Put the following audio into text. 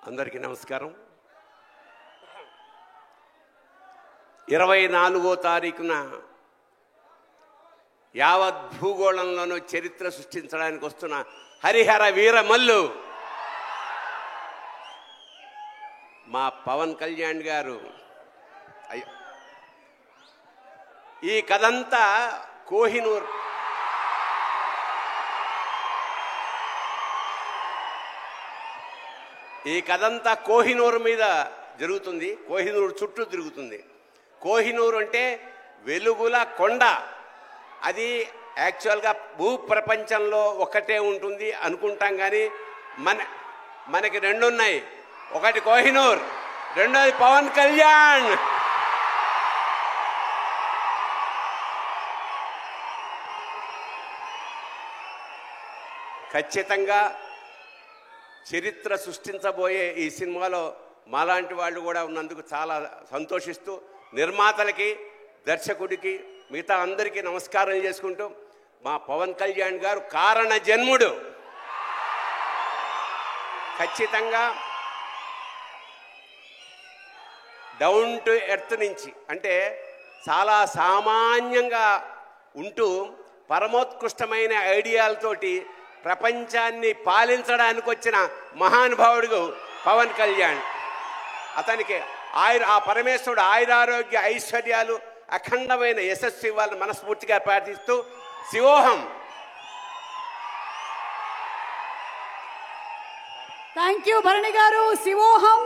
అందరికీ నమస్కారం. 24వ తారీఖున యావత్ భూగోళంలోనూ చరిత్ర సృష్టించడానికి వస్తున్న హరిహర వీరమల్లు మా పవన్ కళ్యాణ్ గారు. ఈ కథంతా కోహినూర్ మీద జరుగుతుంది. కోహినూర్ చుట్టూ తిరుగుతుంది. కోహినూర్ అంటే వెలుగుల కొండ. అది యాక్చువల్గా భూప్రపంచంలో ఒక్కటే ఉంటుంది అనుకుంటాం, కానీ మనకి రెండు ఉన్నాయి. ఒకటి కోహినూర్, రెండోది పవన్ కళ్యాణ్. ఖచ్చితంగా చరిత్ర సృష్టించబోయే ఈ సినిమాలో మాలాంటి వాళ్ళు కూడా ఉన్నందుకు చాలా సంతోషిస్తూ నిర్మాతలకి, దర్శకుడికి, మిగతా అందరికీ నమస్కారం చేసుకుంటూ, మా పవన్ కళ్యాణ్ గారు కారణ జన్ముడు. ఖచ్చితంగా డౌన్ టు ఎర్త్ నుంచి, అంటే చాలా సామాన్యంగా ఉంటూ పరమోత్కృష్టమైన ఐడియాలతోటి ప్రపంచాన్ని పాలించడానికి వచ్చిన మహానుభావుడు పవన్ కళ్యాణ్. అతనికి ఆ పరమేశ్వరుడు ఆయురారోగ్య ఐశ్వర్యాలు, అఖండమైన యశస్సు ఇవ్వాలని మనస్ఫూర్తిగా ప్రార్థిస్తూ శివోహం. Thank you Bharani garu. Shivoham.